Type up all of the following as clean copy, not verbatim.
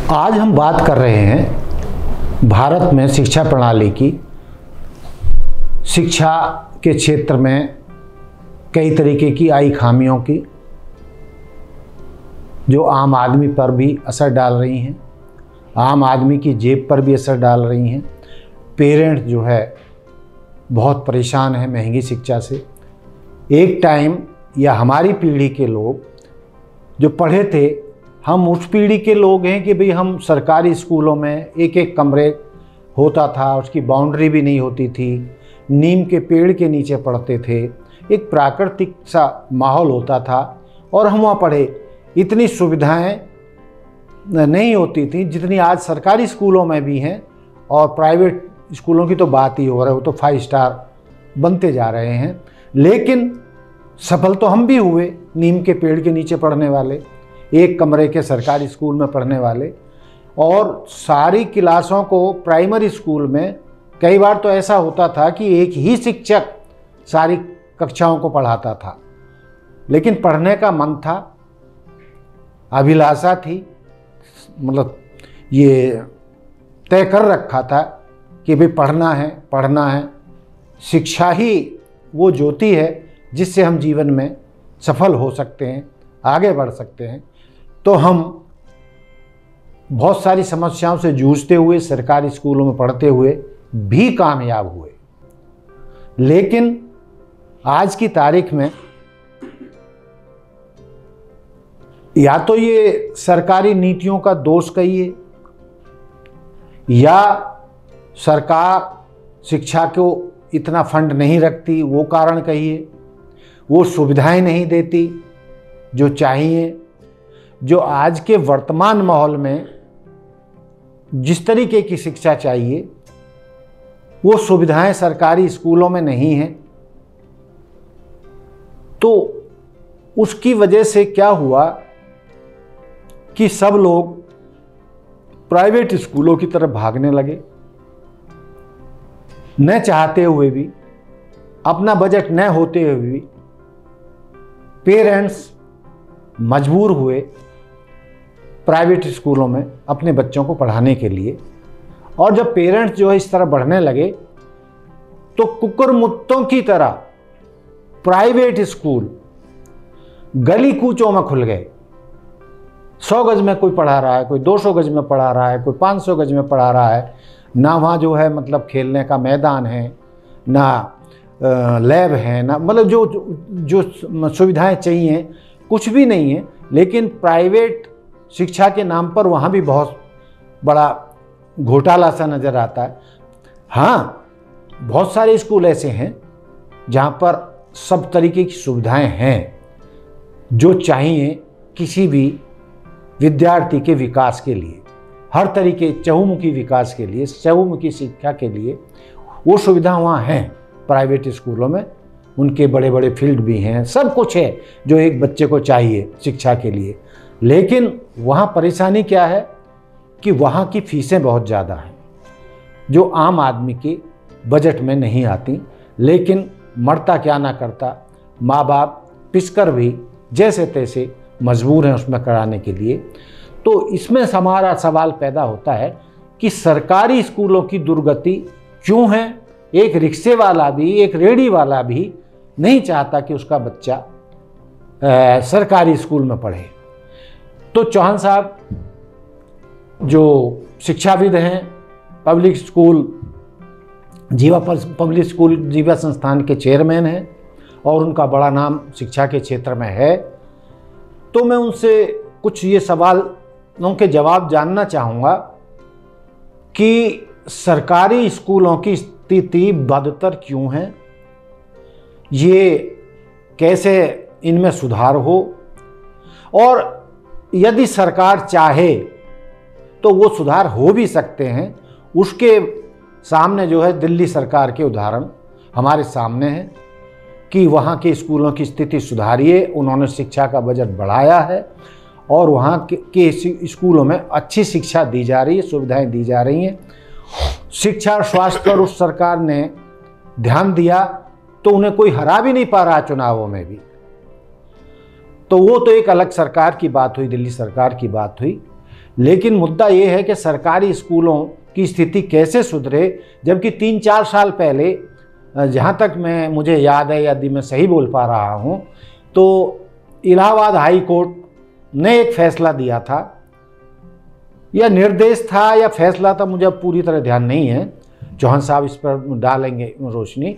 आज हम बात कर रहे हैं भारत में शिक्षा प्रणाली की। शिक्षा के क्षेत्र में कई तरीके की आई खामियों की जो आम आदमी पर भी असर डाल रही हैं, आम आदमी की जेब पर भी असर डाल रही हैं। पेरेंट्स जो है बहुत परेशान हैं महंगी शिक्षा से। एक टाइम या हमारी पीढ़ी के लोग जो पढ़े थे, हम उस पीढ़ी के लोग हैं कि भाई हम सरकारी स्कूलों में एक एक कमरे होता था, उसकी बाउंड्री भी नहीं होती थी, नीम के पेड़ के नीचे पढ़ते थे, एक प्राकृतिक सा माहौल होता था और हम वहाँ पढ़े। इतनी सुविधाएं नहीं होती थी जितनी आज सरकारी स्कूलों में भी हैं, और प्राइवेट स्कूलों की तो बात ही हो रहा है, वो तो 5 स्टार बनते जा रहे हैं। लेकिन सफल तो हम भी हुए, नीम के पेड़ के नीचे पढ़ने वाले, एक कमरे के सरकारी स्कूल में पढ़ने वाले। और सारी क्लासों को प्राइमरी स्कूल में कई बार तो ऐसा होता था कि एक ही शिक्षक सारी कक्षाओं को पढ़ाता था, लेकिन पढ़ने का मन था, अभिलाषा थी, मतलब ये तय कर रखा था कि भाई पढ़ना है। शिक्षा ही वो ज्योति है जिससे हम जीवन में सफल हो सकते हैं, आगे बढ़ सकते हैं। तो हम बहुत सारी समस्याओं से जूझते हुए सरकारी स्कूलों में पढ़ते हुए भी कामयाब हुए। लेकिन आज की तारीख में या तो ये सरकारी नीतियों का दोष कहिए, या सरकार शिक्षा को इतना फंड नहीं रखती वो कारण कहिए, वो सुविधाएं नहीं देती जो चाहिए। जो आज के वर्तमान माहौल में जिस तरीके की शिक्षा चाहिए वो सुविधाएं सरकारी स्कूलों में नहीं हैं। तो उसकी वजह से क्या हुआ कि सब लोग प्राइवेट स्कूलों की तरफ भागने लगे, न चाहते हुए भी, अपना बजट न होते हुए भी। पेरेंट्स मजबूर हुए प्राइवेट स्कूलों में अपने बच्चों को पढ़ाने के लिए। और जब पेरेंट्स जो है इस तरह बढ़ने लगे तो कुकुरमुत्तों की तरह प्राइवेट स्कूल गली कूचों में खुल गए। 100 गज में कोई पढ़ा रहा है, कोई 200 गज में पढ़ा रहा है, कोई 500 गज में पढ़ा रहा है। ना वहाँ जो है मतलब खेलने का मैदान है, ना लैब है, ना मतलब जो सुविधाएं चाहिए कुछ भी नहीं है। लेकिन प्राइवेट शिक्षा के नाम पर वहाँ भी बहुत बड़ा घोटाला सा नज़र आता है। हाँ, बहुत सारे स्कूल ऐसे हैं जहाँ पर सब तरीके की सुविधाएं हैं जो चाहिए किसी भी विद्यार्थी के विकास के लिए, हर तरीके चहुमुखी विकास के लिए, चहुमुखी शिक्षा के लिए वो सुविधा वहाँ हैं प्राइवेट स्कूलों में। उनके बड़े बड़े फील्ड भी हैं, सब कुछ है जो एक बच्चे को चाहिए शिक्षा के लिए। लेकिन वहाँ परेशानी क्या है कि वहाँ की फीसें बहुत ज़्यादा हैं जो आम आदमी के बजट में नहीं आती। लेकिन मरता क्या ना करता, माँ बाप पिसकर भी जैसे तैसे मजबूर हैं उसमें कराने के लिए। तो इसमें हमारा सवाल पैदा होता है कि सरकारी स्कूलों की दुर्गति क्यों है। एक रिक्शे वाला भी, एक रेहड़ी वाला भी नहीं चाहता कि उसका बच्चा सरकारी स्कूल में पढ़े। तो चौहान साहब जो शिक्षाविद हैं, पब्लिक स्कूल जीवा संस्थान के चेयरमैन हैं और उनका बड़ा नाम शिक्षा के क्षेत्र में है। तो मैं उनसे कुछ ये सवालों के जवाब जानना चाहूँगा कि सरकारी स्कूलों की स्थिति बदतर क्यों है, ये कैसे इनमें सुधार हो, और यदि सरकार चाहे तो वो सुधार हो भी सकते हैं। उसके सामने जो है दिल्ली सरकार के उदाहरण हमारे सामने हैं कि वहाँ के स्कूलों की स्थिति सुधारिए। उन्होंने शिक्षा का बजट बढ़ाया है और वहाँ के स्कूलों में अच्छी शिक्षा दी जा रही है, सुविधाएं दी जा रही हैं। शिक्षा और स्वास्थ्य पर उस सरकार ने ध्यान दिया तो उन्हें कोई हरा भी नहीं पा रहा चुनावों में भी। तो वो तो एक अलग सरकार की बात हुई, दिल्ली सरकार की बात हुई। लेकिन मुद्दा ये है कि सरकारी स्कूलों की स्थिति कैसे सुधरे, जबकि 3-4 साल पहले, जहाँ तक मुझे याद है, यदि मैं सही बोल पा रहा हूँ, तो इलाहाबाद हाई कोर्ट ने एक फैसला दिया था, या निर्देश था या फैसला था, मुझे अब पूरी तरह ध्यान नहीं है, चौहान साहब इस पर डालेंगे रोशनी,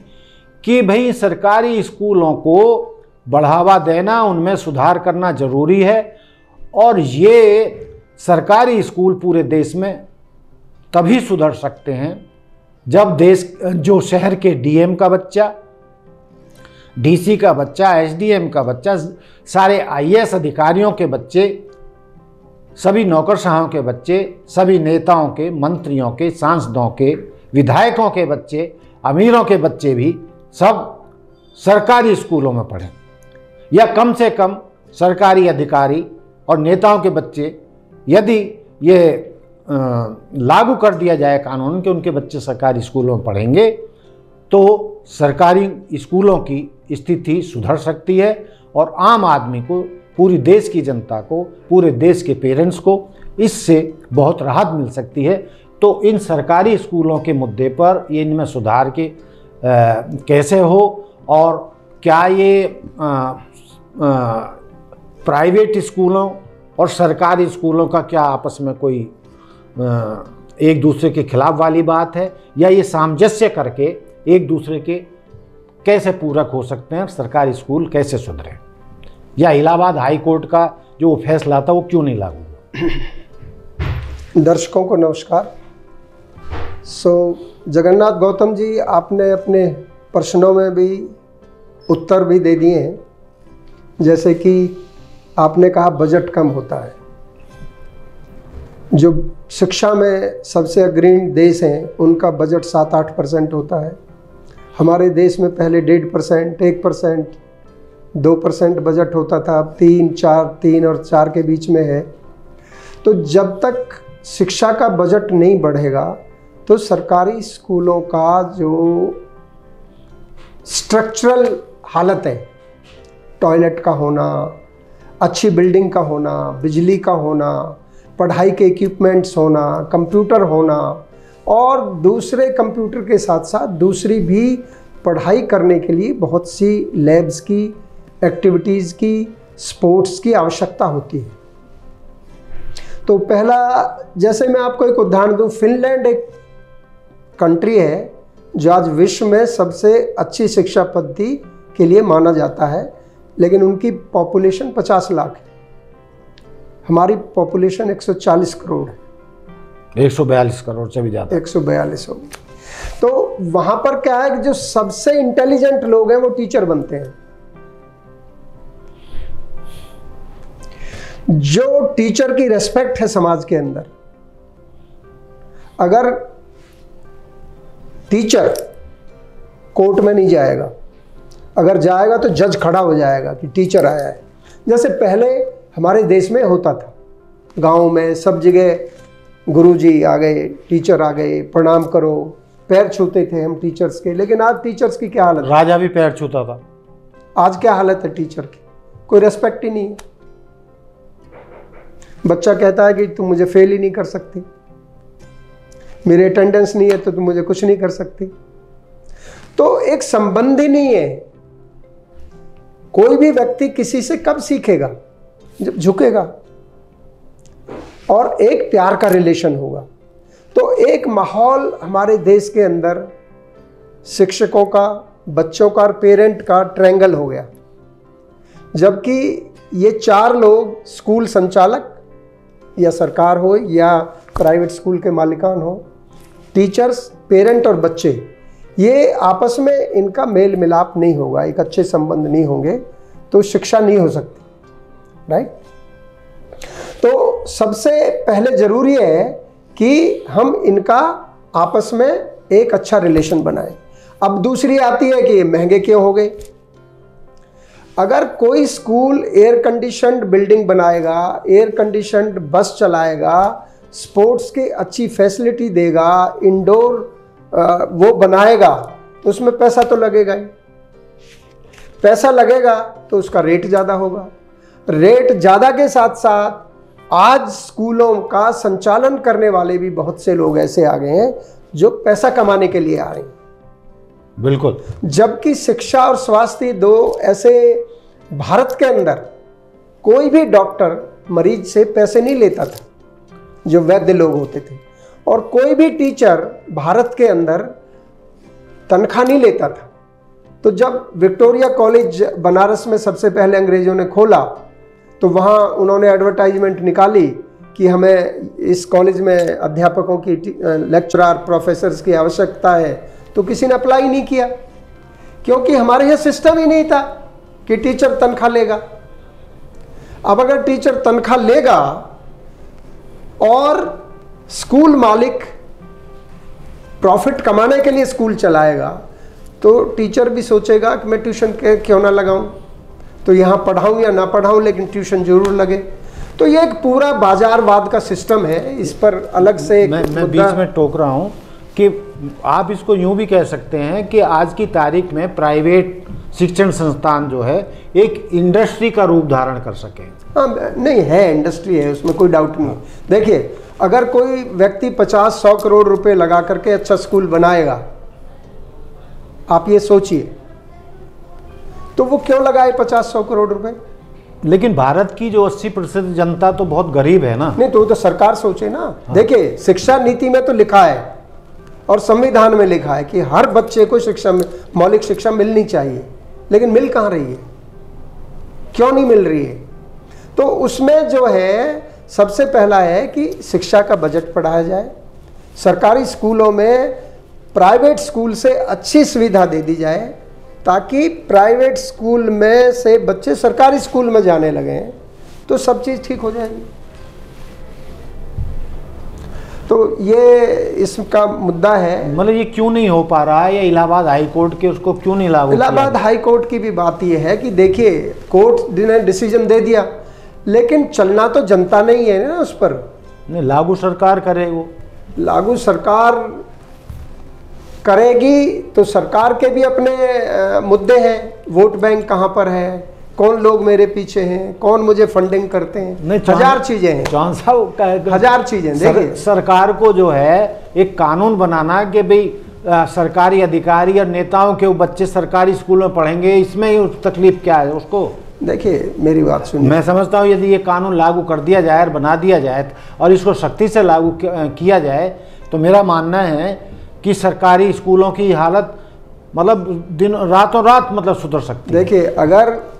कि भाई सरकारी स्कूलों को बढ़ावा देना, उनमें सुधार करना जरूरी है। और ये सरकारी स्कूल पूरे देश में तभी सुधर सकते हैं जब जो शहर के डीएम का बच्चा, डीसी का बच्चा, एसडीएम का बच्चा, सारे आईएएस अधिकारियों के बच्चे, सभी नौकरशाहों के बच्चे, सभी नेताओं के, मंत्रियों के, सांसदों के, विधायकों के बच्चे, अमीरों के बच्चे भी सब सरकारी स्कूलों में पढ़ें, या कम से कम सरकारी अधिकारी और नेताओं के बच्चे, यदि ये लागू कर दिया जाए कानून कि उनके बच्चे सरकारी स्कूलों में पढ़ेंगे, तो सरकारी स्कूलों की स्थिति सुधर सकती है और आम आदमी को, पूरी देश की जनता को, पूरे देश के पेरेंट्स को इससे बहुत राहत मिल सकती है। तो इन सरकारी स्कूलों के मुद्दे पर, ये इनमें सुधार के कैसे हो, और क्या ये प्राइवेट स्कूलों और सरकारी स्कूलों का क्या आपस में कोई एक दूसरे के खिलाफ वाली बात है, या ये सामंजस्य करके एक दूसरे के कैसे पूरक हो सकते हैं, सरकारी स्कूल कैसे सुधरे, या इलाहाबाद हाई कोर्ट का जो फैसला था वो क्यों नहीं लागू हुआ? दर्शकों को नमस्कार। जगन्नाथ गौतम जी, आपने अपने प्रश्नों में भी उत्तर भी दे दिए हैं। जैसे कि आपने कहा बजट कम होता है। जो शिक्षा में सबसे अग्रणी देश हैं उनका बजट 7-8% होता है। हमारे देश में पहले 1.5%, 1%, 2% बजट होता था, अब 3 और 4 के बीच में है। तो जब तक शिक्षा का बजट नहीं बढ़ेगा तो सरकारी स्कूलों का जो स्ट्रक्चरल हालत है, टॉयलेट का होना, अच्छी बिल्डिंग का होना, बिजली का होना, पढ़ाई के इक्विपमेंट्स होना, कंप्यूटर होना, और दूसरे कंप्यूटर के साथ साथ दूसरी भी पढ़ाई करने के लिए बहुत सी लैब्स की, एक्टिविटीज़ की, स्पोर्ट्स की आवश्यकता होती है। तो पहला, जैसे मैं आपको एक उदाहरण दूं, फिनलैंड एक कंट्री है जो आज विश्व में सबसे अच्छी शिक्षा पद्धति के लिए माना जाता है, लेकिन उनकी पॉपुलेशन 50 लाख है। हमारी पॉपुलेशन 140 करोड़ है। 142 करोड़ से भी ज़्यादा, 142 होगी। तो वहाँ पर क्या है कि जो सबसे इंटेलिजेंट लोग हैं वो टीचर बनते हैं। जो टीचर की रेस्पेक्ट है समाज के अंदर, अगर टीचर कोर्ट में नहीं जाएगा, अगर जाएगा तो जज खड़ा हो जाएगा कि टीचर आया है। जैसे पहले हमारे देश में होता था, गांव में सब जगह गुरुजी आ गए, टीचर आ गए, प्रणाम करो, पैर छूते थे हम टीचर्स के। लेकिन आज टीचर्स की क्या हालत है? राजा भी पैर छूता था। आज क्या हालत है टीचर की? कोई रेस्पेक्ट ही नहीं है। बच्चा कहता है कि तुम मुझे फेल ही नहीं कर सकती, मेरी अटेंडेंस नहीं है तो तुम मुझे कुछ नहीं कर सकती। तो एक संबंध ही नहीं है। कोई भी व्यक्ति किसी से कब सीखेगा? जब झुकेगा और एक प्यार का रिलेशन होगा। तो एक माहौल हमारे देश के अंदर शिक्षकों का, बच्चों का और पेरेंट का ट्रायंगल हो गया। जबकि ये 4 लोग, स्कूल संचालक या सरकार हो या प्राइवेट स्कूल के मालिकान हो, टीचर्स, पेरेंट और बच्चे, ये आपस में इनका मेल मिलाप नहीं होगा, एक अच्छे संबंध नहीं होंगे तो शिक्षा नहीं हो सकती, राइट। तो सबसे पहले जरूरी है कि हम इनका आपस में एक अच्छा रिलेशन बनाएं। अब दूसरी आती है कि ये महंगे क्यों हो गए। अगर कोई स्कूल एयर कंडीशन्ड बिल्डिंग बनाएगा, एयर कंडीशन्ड बस चलाएगा, स्पोर्ट्स की अच्छी फैसिलिटी देगा, इंडोर वो बनाएगा, तो उसमें पैसा तो लगेगा ही। पैसा लगेगा तो उसका रेट ज़्यादा होगा। रेट ज़्यादा के साथ साथ आज स्कूलों का संचालन करने वाले भी बहुत से लोग ऐसे आ गए हैं जो पैसा कमाने के लिए आ रहे हैं। बिल्कुल। जबकि शिक्षा और स्वास्थ्य दो ऐसे, भारत के अंदर कोई भी डॉक्टर मरीज से पैसे नहीं लेता था जो वैद्य लोग होते थे, और कोई भी टीचर भारत के अंदर तनख्वाह नहीं लेता था। तो जब विक्टोरिया कॉलेज बनारस में सबसे पहले अंग्रेजों ने खोला तो वहाँ उन्होंने एडवर्टाइजमेंट निकाली कि हमें इस कॉलेज में अध्यापकों की, लेक्चरर, प्रोफेसर्स की आवश्यकता है। तो किसी ने अप्लाई नहीं किया, क्योंकि हमारे यहाँ सिस्टम ही नहीं था कि टीचर तनख्वाह लेगा। अब अगर टीचर तनख्वाह लेगा और स्कूल मालिक प्रॉफिट कमाने के लिए स्कूल चलाएगा, तो टीचर भी सोचेगा कि मैं ट्यूशन क्यों ना लगाऊं, तो यहाँ पढ़ाऊं या ना पढ़ाऊं लेकिन ट्यूशन जरूर लगे। तो ये एक पूरा बाजारवाद का सिस्टम है। इस पर अलग से मैं बीच में टोक रहा हूँ कि आप इसको यूं भी कह सकते हैं कि आज की तारीख में प्राइवेट शिक्षण संस्थान जो है एक इंडस्ट्री का रूप धारण कर सके। हाँ, नहीं है, इंडस्ट्री है, उसमें कोई डाउट नहीं। देखिए, अगर कोई व्यक्ति 50-100 करोड़ रुपए लगा करके अच्छा स्कूल बनाएगा, आप ये सोचिए, तो वो क्यों लगाए 50-100 करोड़ रुपए? लेकिन भारत की जो 80% जनता तो बहुत गरीब है ना। नहीं, तो वो तो सरकार सोचे ना। हाँ। देखिए, शिक्षा नीति में तो लिखा है और संविधान में लिखा है कि हर बच्चे को शिक्षा, मौलिक शिक्षा मिलनी चाहिए, लेकिन मिल कहाँ रही है? क्यों नहीं मिल रही है? तो उसमें जो है सबसे पहला है कि शिक्षा का बजट बढ़ाया जाए, सरकारी स्कूलों में प्राइवेट स्कूल से अच्छी सुविधा दे दी जाए, ताकि प्राइवेट स्कूल में से बच्चे सरकारी स्कूल में जाने लगे तो सब चीज़ ठीक हो जाएगी। तो ये इसका मुद्दा है। मतलब ये क्यों नहीं हो पा रहा है, या इलाहाबाद हाई कोर्ट के उसको क्यों नहीं लागू? इलाहाबाद हाई कोर्ट की भी बात ये है कि देखिए, कोर्ट ने डिसीजन दे दिया, लेकिन चलना तो जनता नहीं है ना उस पर। नहीं, लागू सरकार करे, वो लागू सरकार करेगी तो सरकार के भी अपने मुद्दे हैं। वोट बैंक कहाँ पर है, कौन लोग मेरे पीछे हैं, कौन मुझे फंडिंग करते हैं, नहीं, हजार चीजें हैं। चौहान साहब, हजार चीजें। देखिए, सरकार को जो है एक कानून बनाना कि भाई सरकारी अधिकारी और नेताओं के बच्चे सरकारी स्कूल में पढ़ेंगे, इसमें तकलीफ क्या है उसको? देखिए, मेरी बात सुनिए। मैं समझता हूँ यदि ये कानून लागू कर दिया जाए और बना दिया जाए और इसको सख्ती से लागू किया जाए, तो मेरा मानना है कि सरकारी स्कूलों की हालत मतलब दिन रातों रात मतलब सुधर सकती है। देखिए,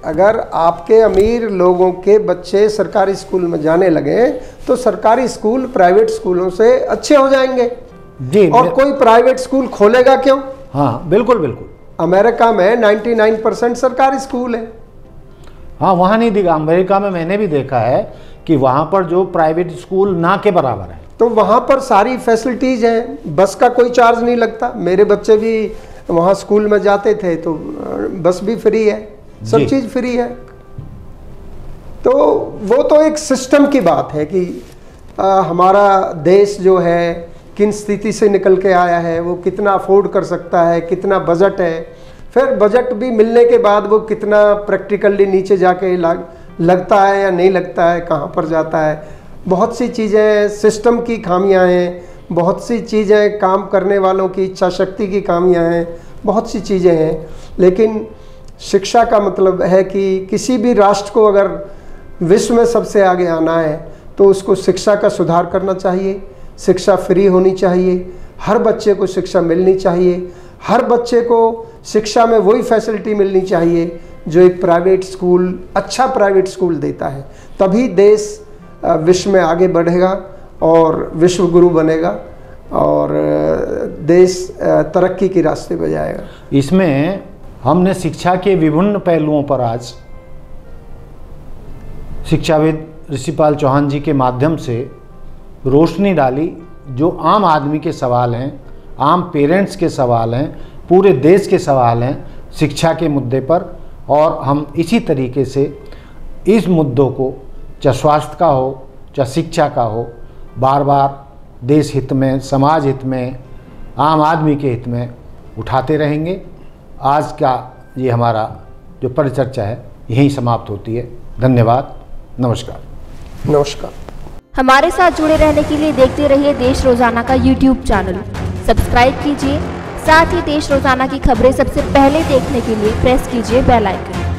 अगर आपके अमीर लोगों के बच्चे सरकारी स्कूल में जाने लगे तो सरकारी स्कूल प्राइवेट स्कूलों से अच्छे हो जाएंगे जी। और कोई प्राइवेट स्कूल खोलेगा क्यों? हाँ, बिल्कुल बिल्कुल। अमेरिका में 99% सरकारी स्कूल है। हाँ, वहाँ नहीं दिखा। अमेरिका में मैंने भी देखा है कि वहाँ पर जो प्राइवेट स्कूल ना के बराबर है। तो वहाँ पर सारी फैसिलिटीज़ हैं, बस का कोई चार्ज नहीं लगता। मेरे बच्चे भी वहाँ स्कूल में जाते थे तो बस भी फ्री है, सब चीज़ फ्री है। तो वो तो एक सिस्टम की बात है कि हमारा देश जो है किन स्थिति से निकल के आया है, वो कितना अफोर्ड कर सकता है, कितना बजट है, फिर बजट भी मिलने के बाद वो कितना प्रैक्टिकली नीचे जाके लगता है या नहीं लगता है, कहाँ पर जाता है। बहुत सी चीज़ें सिस्टम की खामियां हैं, बहुत सी चीज़ें काम करने वालों की इच्छा शक्ति की खामियां हैं, बहुत सी चीज़ें हैं। लेकिन शिक्षा का मतलब है कि किसी भी राष्ट्र को अगर विश्व में सबसे आगे आना है तो उसको शिक्षा का सुधार करना चाहिए, शिक्षा फ्री होनी चाहिए, हर बच्चे को शिक्षा मिलनी चाहिए, हर बच्चे को शिक्षा में वही फैसिलिटी मिलनी चाहिए जो एक प्राइवेट स्कूल, अच्छा प्राइवेट स्कूल देता है। तभी देश विश्व में आगे बढ़ेगा और विश्व गुरु बनेगा और देश तरक्की के रास्ते पर जाएगा। इसमें हमने शिक्षा के विभिन्न पहलुओं पर आज शिक्षाविद ऋषिपाल चौहान जी के माध्यम से रोशनी डाली। जो आम आदमी के सवाल हैं, आम पेरेंट्स के सवाल हैं, पूरे देश के सवाल हैं शिक्षा के मुद्दे पर, और हम इसी तरीके से इस मुद्दों को, चाहे स्वास्थ्य का हो चाहे शिक्षा का हो, बार बार देश हित में, समाज हित में, आम आदमी के हित में उठाते रहेंगे। आज का ये हमारा जो परिचर्चा है यहीं समाप्त होती है। धन्यवाद। नमस्कार। नमस्कार। हमारे साथ जुड़े रहने के लिए देखते रहिए देश रोजाना का YouTube चैनल। सब्सक्राइब कीजिए, साथ ही देश रोजाना की खबरें सबसे पहले देखने के लिए प्रेस कीजिए बेल आइकन।